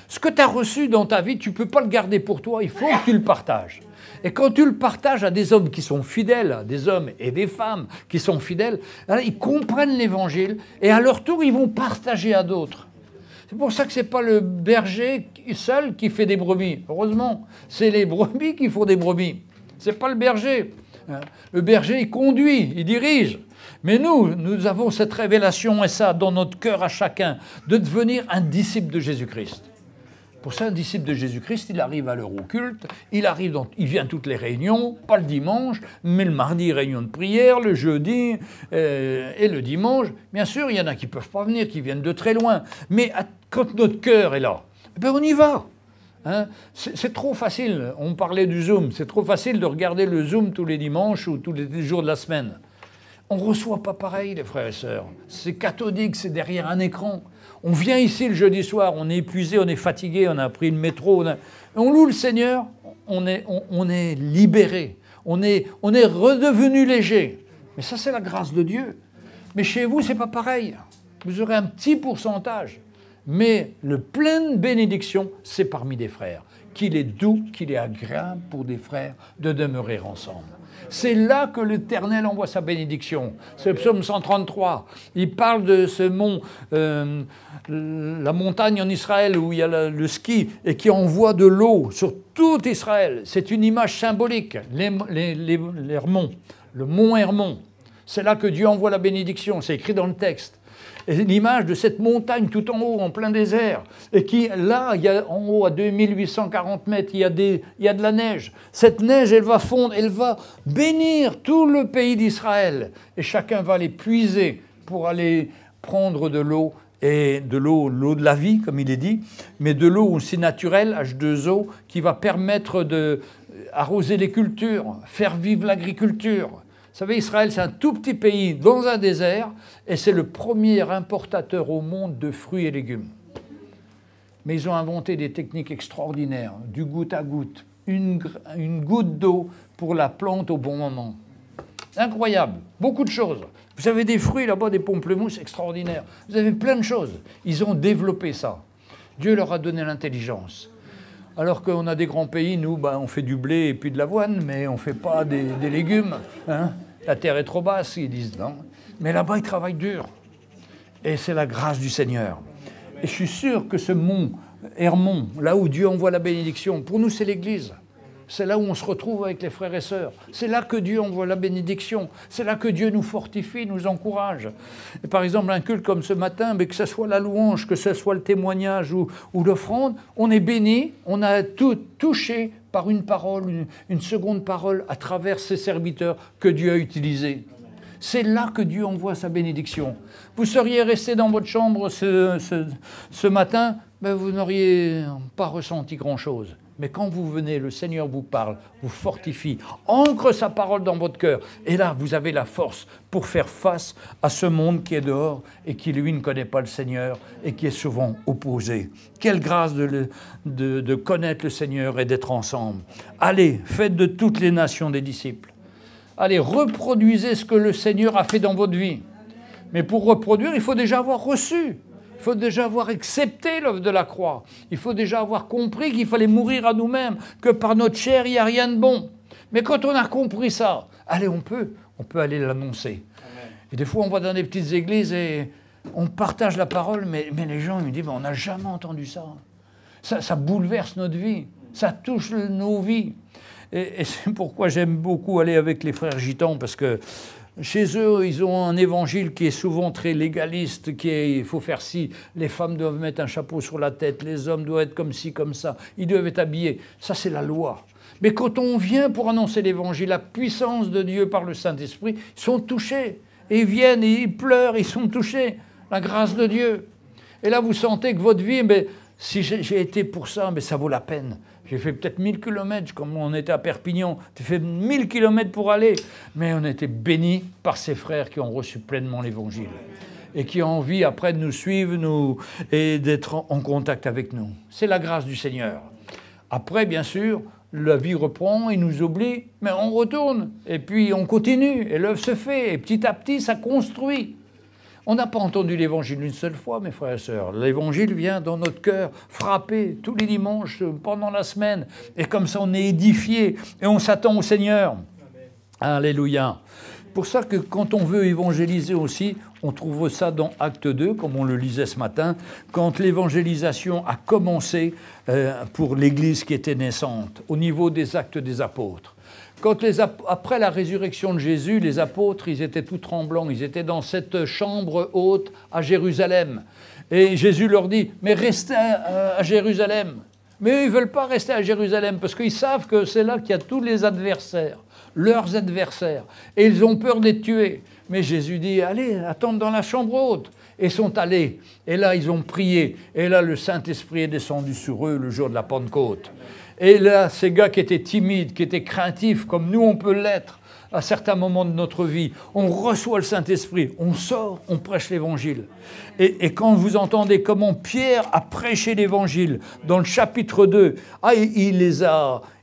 Ce que tu as reçu dans ta vie, tu ne peux pas le garder pour toi, il faut que tu le partages. Et quand tu le partages à des hommes qui sont fidèles, des hommes et des femmes qui sont fidèles, là, ils comprennent l'Évangile et à leur tour, ils vont partager à d'autres. C'est pour ça que ce n'est pas le berger seul qui fait des brebis. Heureusement, c'est les brebis qui font des brebis. Ce n'est pas le berger. Le berger, il conduit, il dirige. Mais nous avons cette révélation et ça dans notre cœur à chacun, de devenir un disciple de Jésus-Christ. Pour ça, un disciple de Jésus-Christ, il arrive à l'heure au culte, il vient à toutes les réunions, pas le dimanche, mais le mardi, réunion de prière, le jeudi et le dimanche. Bien sûr, il y en a qui ne peuvent pas venir, qui viennent de très loin. Mais quand notre cœur est là, ben on y va. Hein, c'est trop facile, on parlait du Zoom, c'est trop facile de regarder le Zoom tous les dimanches ou tous les jours de la semaine. On ne reçoit pas pareil, les frères et sœurs. C'est cathodique, c'est derrière un écran. On vient ici le jeudi soir, on est épuisé, on est fatigué, on a pris le métro, on loue le Seigneur, on est libéré, on est redevenu léger. Mais ça, c'est la grâce de Dieu. Mais chez vous, c'est pas pareil. Vous aurez un petit pourcentage. Mais le pleine bénédiction, c'est parmi des frères. Qu'il est doux, qu'il est agréable pour des frères de demeurer ensemble. C'est là que l'Éternel envoie sa bénédiction. C'est le psaume 133. Il parle de ce mont, la montagne en Israël où il y a le ski et qui envoie de l'eau sur tout Israël. C'est une image symbolique, les Hermons, le mont Hermon. C'est là que Dieu envoie la bénédiction, c'est écrit dans le texte. Et l'image de cette montagne tout en haut, en plein désert, et qui, là, il y a en haut, à 2840 mètres, il y a de la neige. Cette neige, elle va fondre, elle va bénir tout le pays d'Israël. Et chacun va les puiser pour aller prendre de l'eau, et de l'eau de la vie, comme il est dit, mais de l'eau aussi naturelle, H2O, qui va permettre d'arroser les cultures, faire vivre l'agriculture. Vous savez, Israël, c'est un tout petit pays dans un désert et c'est le premier importateur au monde de fruits et légumes. Mais ils ont inventé des techniques extraordinaires, du goutte à goutte, une goutte d'eau pour la plante au bon moment. Incroyable, beaucoup de choses. Vous avez des fruits là-bas, des pamplemousses extraordinaires. Vous avez plein de choses. Ils ont développé ça. Dieu leur a donné l'intelligence. Alors qu'on a des grands pays, nous, on fait du blé et puis de l'avoine, mais on ne fait pas des légumes. Hein. La terre est trop basse, ils disent non. Mais là-bas, ils travaillent dur. Et c'est la grâce du Seigneur. Et je suis sûr que ce mont Hermon, là où Dieu envoie la bénédiction, pour nous c'est l'Église. C'est là où on se retrouve avec les frères et sœurs. C'est là que Dieu envoie la bénédiction. C'est là que Dieu nous fortifie, nous encourage. Et par exemple, un culte comme ce matin, mais que ce soit la louange, que ce soit le témoignage ou l'offrande, on est béni, on a tout touché par une parole, une seconde parole à travers ces serviteurs que Dieu a utilisés. C'est là que Dieu envoie sa bénédiction. Vous seriez resté dans votre chambre ce matin, ben vous n'auriez pas ressenti grand-chose. Mais quand vous venez, le Seigneur vous parle, vous fortifie, ancre sa parole dans votre cœur. Et là, vous avez la force pour faire face à ce monde qui est dehors et qui, lui, ne connaît pas le Seigneur et qui est souvent opposé. Quelle grâce de connaître le Seigneur et d'être ensemble. Allez, faites de toutes les nations des disciples. Allez, reproduisez ce que le Seigneur a fait dans votre vie. Mais pour reproduire, il faut déjà avoir reçu. Il faut déjà avoir accepté l'œuvre de la croix. Il faut déjà avoir compris qu'il fallait mourir à nous-mêmes, que par notre chair, il n'y a rien de bon. Mais quand on a compris ça, allez, on peut aller l'annoncer. Et des fois, on va dans des petites églises et on partage la parole, mais les gens me disent, on n'a jamais entendu ça. Ça bouleverse notre vie, ça touche nos vies. Et c'est pourquoi j'aime beaucoup aller avec les frères gitans, parce que chez eux, ils ont un évangile qui est souvent très légaliste, il faut faire ci, les femmes doivent mettre un chapeau sur la tête, les hommes doivent être comme ci, comme ça, ils doivent être habillés. Ça, c'est la loi. Mais quand on vient pour annoncer l'évangile, la puissance de Dieu par le Saint-Esprit, ils sont touchés. Et ils viennent, et ils pleurent, ils sont touchés. La grâce de Dieu. Et là, vous sentez que votre vie, si j'ai été pour ça, ça vaut la peine. J'ai fait peut-être 1000 km, comme on était à Perpignan. J'ai fait 1000 km pour aller. Mais on était bénis par ces frères qui ont reçu pleinement l'Évangile. Et qui ont envie après de nous suivre et d'être en contact avec nous. C'est la grâce du Seigneur. Après, bien sûr, la vie reprend, il nous oublie, mais on retourne. Et puis on continue, et l'œuvre se fait. Et petit à petit, ça construit. On n'a pas entendu l'Évangile une seule fois, mes frères et sœurs. L'Évangile vient dans notre cœur, frapper tous les dimanches, pendant la semaine. Et comme ça, on est édifié et on s'attend au Seigneur. Amen. Alléluia. Pour ça que quand on veut évangéliser aussi, on trouve ça dans Acte 2, comme on le lisait ce matin, quand l'évangélisation a commencé pour l'Église qui était naissante, au niveau des actes des apôtres. Après la résurrection de Jésus, les apôtres, ils étaient tout tremblants. Ils étaient dans cette chambre haute à Jérusalem. Et Jésus leur dit, mais restez à Jérusalem. Mais eux, ils ne veulent pas rester à Jérusalem parce qu'ils savent que c'est là qu'il y a tous les adversaires, leurs adversaires. Et ils ont peur d'être tués. Mais Jésus dit, allez, attendez dans la chambre haute. Et ils sont allés. Et là, ils ont prié. Et là, le Saint-Esprit est descendu sur eux le jour de la Pentecôte. Et là, ces gars qui étaient timides, qui étaient craintifs, comme nous on peut l'être à certains moments de notre vie, on reçoit le Saint-Esprit, on sort, on prêche l'Évangile. Et quand vous entendez comment Pierre a prêché l'Évangile dans le chapitre 2,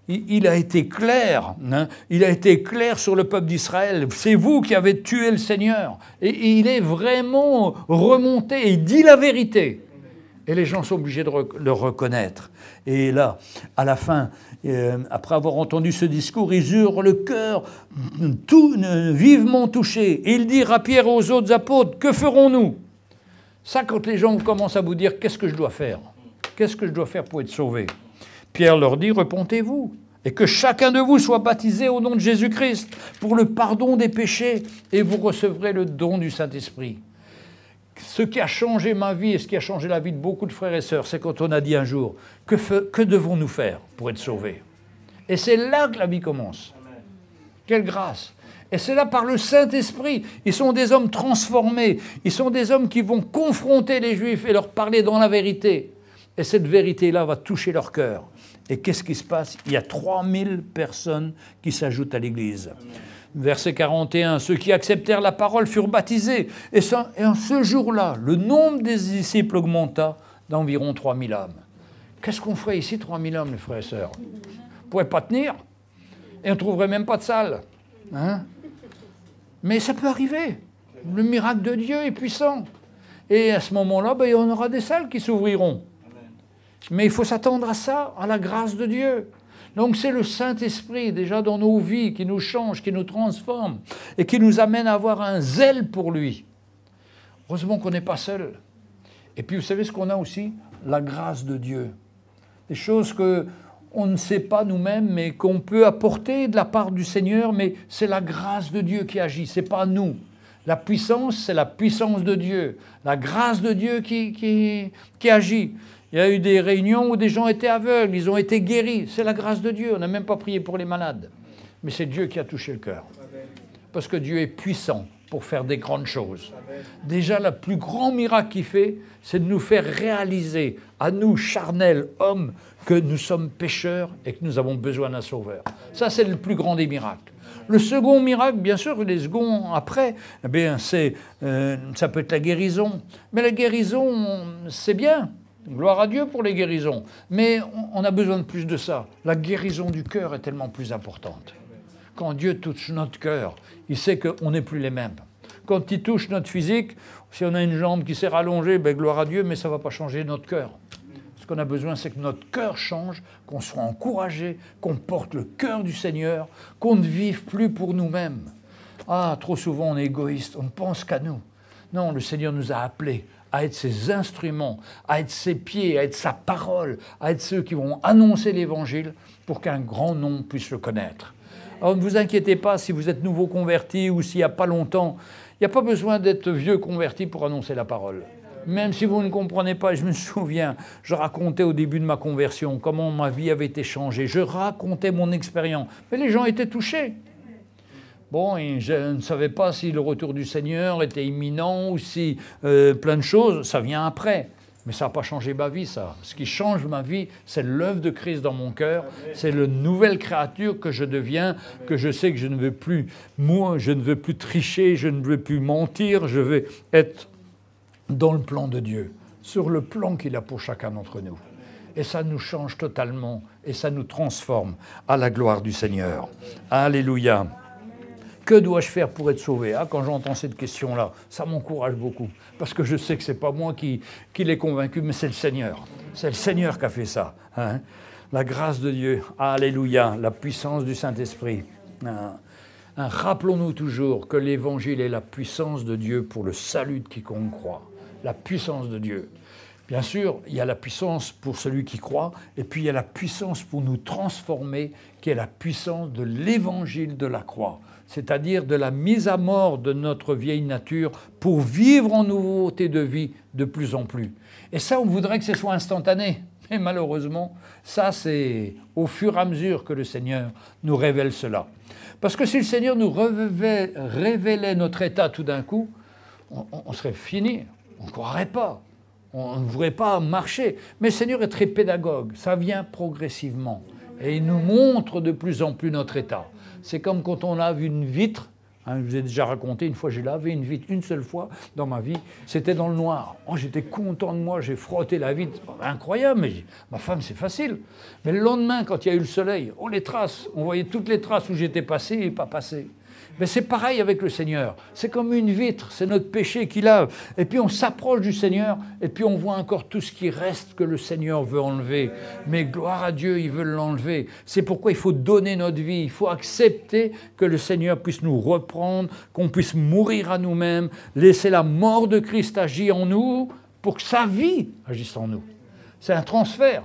il a été clair, hein, il a été clair sur le peuple d'Israël. C'est vous qui avez tué le Seigneur. Et il est vraiment remonté, il dit la vérité. Et les gens sont obligés de le reconnaître. Et là, à la fin, après avoir entendu ce discours, ils eurent le cœur vivement touché. Et ils dirent à Pierre et aux autres apôtres, que ferons-nous? Ça, quand les gens commencent à vous dire, qu'est-ce que je dois faire? Qu'est-ce que je dois faire pour être sauvé? Pierre leur dit, repentez-vous, et que chacun de vous soit baptisé au nom de Jésus-Christ pour le pardon des péchés, et vous recevrez le don du Saint-Esprit. Ce qui a changé ma vie et ce qui a changé la vie de beaucoup de frères et sœurs, c'est quand on a dit un jour, que devons-nous faire pour être sauvés? Et c'est là que la vie commence. Amen. Quelle grâce! Et c'est là par le Saint-Esprit. Ils sont des hommes transformés. Ils sont des hommes qui vont confronter les Juifs et leur parler dans la vérité. Et cette vérité-là va toucher leur cœur. Et qu'est-ce qui se passe? Il y a 3000 personnes qui s'ajoutent à l'Église. Amen. Verset 41, ceux qui acceptèrent la parole furent baptisés. Et en ce jour-là, le nombre des disciples augmenta d'environ 3000 âmes. Qu'est-ce qu'on ferait ici, 3000 hommes, les frères et sœurs? On ne pourrait pas tenir. Et on ne trouverait même pas de salle. Hein? Mais ça peut arriver. Le miracle de Dieu est puissant. Et à ce moment-là, il y en aura des salles qui s'ouvriront. Mais il faut s'attendre à ça, à la grâce de Dieu. Donc c'est le Saint-Esprit déjà dans nos vies qui nous change, qui nous transforme et qui nous amène à avoir un zèle pour lui. Heureusement qu'on n'est pas seul. Et puis vous savez ce qu'on a aussi? La grâce de Dieu. Des choses qu'on ne sait pas nous-mêmes, mais qu'on peut apporter de la part du Seigneur, mais c'est la grâce de Dieu qui agit, ce n'est pas nous. La puissance, c'est la puissance de Dieu, la grâce de Dieu qui agit. Il y a eu des réunions où des gens étaient aveugles, ils ont été guéris. C'est la grâce de Dieu, on n'a même pas prié pour les malades. Mais c'est Dieu qui a touché le cœur. Parce que Dieu est puissant pour faire des grandes choses. Déjà, le plus grand miracle qu'il fait, c'est de nous faire réaliser, à nous, charnels, hommes, que nous sommes pécheurs et que nous avons besoin d'un sauveur. Ça, c'est le plus grand des miracles. Le second miracle, bien sûr, les seconds après, eh bien, ça peut être la guérison. Mais la guérison, c'est bien. Gloire à Dieu pour les guérisons. Mais on a besoin de plus de ça. La guérison du cœur est tellement plus importante. Quand Dieu touche notre cœur, il sait qu'on n'est plus les mêmes. Quand il touche notre physique, si on a une jambe qui s'est rallongée, ben gloire à Dieu, mais ça ne va pas changer notre cœur. Ce qu'on a besoin, c'est que notre cœur change, qu'on soit encouragé, qu'on porte le cœur du Seigneur, qu'on ne vive plus pour nous-mêmes. Ah, trop souvent, on est égoïste, on ne pense qu'à nous. Non, le Seigneur nous a appelés à être ses instruments, à être ses pieds, à être sa parole, à être ceux qui vont annoncer l'Évangile pour qu'un grand nombre puisse le connaître. Alors ne vous inquiétez pas si vous êtes nouveau converti ou s'il n'y a pas longtemps, il n'y a pas besoin d'être vieux converti pour annoncer la parole. Même si vous ne comprenez pas, je me souviens, je racontais au début de ma conversion comment ma vie avait été changée. Je racontais mon expérience, mais les gens étaient touchés. Bon, et je ne savais pas si le retour du Seigneur était imminent ou si plein de choses, ça vient après. Mais ça n'a pas changé ma vie, ça. Ce qui change ma vie, c'est l'œuvre de Christ dans mon cœur. C'est la nouvelle créature que je deviens, que je sais que je ne veux plus, moi, je ne veux plus tricher, je ne veux plus mentir, je veux être dans le plan de Dieu, sur le plan qu'il a pour chacun d'entre nous. Et ça nous change totalement et ça nous transforme à la gloire du Seigneur. Alléluia. Que dois-je faire pour être sauvé? Quand j'entends cette question-là, ça m'encourage beaucoup. Parce que je sais que ce n'est pas moi qui l'ai convaincu, mais c'est le Seigneur. C'est le Seigneur qui a fait ça. Hein? La grâce de Dieu. Alléluia. La puissance du Saint-Esprit. Rappelons-nous toujours que l'Évangile est la puissance de Dieu pour le salut de quiconque croit. La puissance de Dieu. Bien sûr, il y a la puissance pour celui qui croit, et puis il y a la puissance pour nous transformer, qui est la puissance de l'Évangile de la croix. C'est-à-dire de la mise à mort de notre vieille nature pour vivre en nouveauté de vie de plus en plus. Et ça, on voudrait que ce soit instantané. Mais malheureusement, ça, c'est au fur et à mesure que le Seigneur nous révèle cela. Parce que si le Seigneur nous révélait notre état tout d'un coup, on serait fini, on ne croirait pas, on ne voudrait pas marcher. Mais le Seigneur est très pédagogue, ça vient progressivement. Et il nous montre de plus en plus notre état. C'est comme quand on lave une vitre. Je vous ai déjà raconté, une fois j'ai lavé une vitre, une seule fois dans ma vie, c'était dans le noir. J'étais content de moi, j'ai frotté la vitre, incroyable, mais ma femme c'est facile. Mais le lendemain, quand il y a eu le soleil, les traces, on voyait toutes les traces où j'étais passé et pas passé. Mais c'est pareil avec le Seigneur, c'est comme une vitre, c'est notre péché qui lave. Et puis on s'approche du Seigneur, et puis on voit encore tout ce qui reste que le Seigneur veut enlever. Mais gloire à Dieu, il veut l'enlever. C'est pourquoi il faut donner notre vie, il faut accepter que le Seigneur puisse nous reprendre, qu'on puisse mourir à nous-mêmes, laisser la mort de Christ agir en nous, pour que sa vie agisse en nous. C'est un transfert.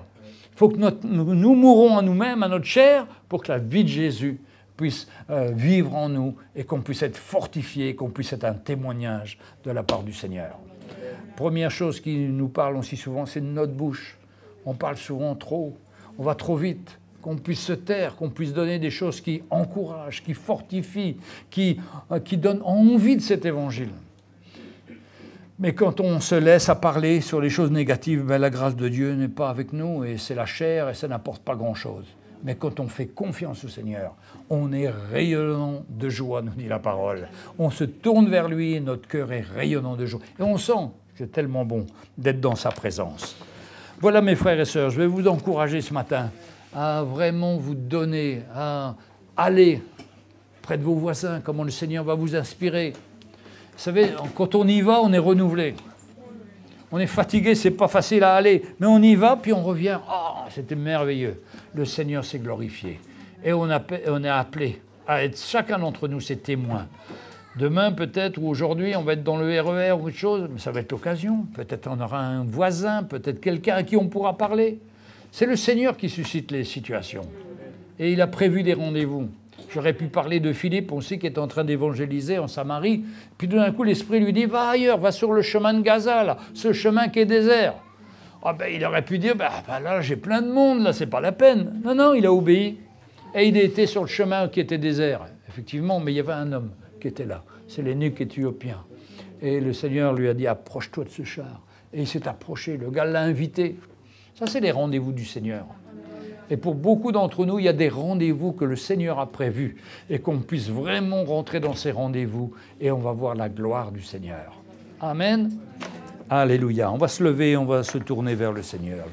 Il faut que nous mourons à nous-mêmes, à notre chair, pour que la vie de Jésus puisse vivre en nous et qu'on puisse être fortifié, qu'on puisse être un témoignage de la part du Seigneur. Première chose qui nous parle aussi souvent, c'est de notre bouche. On parle souvent trop, on va trop vite, qu'on puisse se taire, qu'on puisse donner des choses qui encouragent, qui fortifient, qui donnent envie de cet évangile. Mais quand on se laisse à parler sur les choses négatives, la grâce de Dieu n'est pas avec nous et c'est la chair et ça n'apporte pas grand-chose. Mais quand on fait confiance au Seigneur, on est rayonnant de joie, nous dit la parole. On se tourne vers lui et notre cœur est rayonnant de joie. Et on sent que c'est tellement bon d'être dans sa présence. Voilà mes frères et sœurs, je vais vous encourager ce matin à vraiment vous donner, à aller près de vos voisins, comment le Seigneur va vous inspirer. Vous savez, quand on y va, on est renouvelé. On est fatigué, c'est pas facile à aller, mais on y va, puis on revient. C'était merveilleux. Le Seigneur s'est glorifié. Et on est appelé à être chacun d'entre nous ses témoins Demain, peut-être, ou aujourd'hui, on va être dans le RER ou autre chose, mais ça va être l'occasion. Peut-être on aura un voisin, peut-être quelqu'un à qui on pourra parler. C'est le Seigneur qui suscite les situations. Et il a prévu des rendez-vous. J'aurais pu parler de Philippe aussi, qui est en train d'évangéliser en Samarie. Puis d'un coup, l'Esprit lui dit, va ailleurs, va sur le chemin de Gaza, là, ce chemin qui est désert. Ah ben, il aurait pu dire, là, j'ai plein de monde, là, c'est pas la peine. Non, non, il a obéi. Et il était sur le chemin qui était désert. Effectivement, mais il y avait un homme qui était là. C'est l'eunuque éthiopien. Et le Seigneur lui a dit, approche-toi de ce char. Et il s'est approché, le gars l'a invité. Ça, c'est les rendez-vous du Seigneur. Et pour beaucoup d'entre nous, il y a des rendez-vous que le Seigneur a prévus et qu'on puisse vraiment rentrer dans ces rendez-vous et on va voir la gloire du Seigneur. Amen. Alléluia. On va se lever, on va se tourner vers le Seigneur.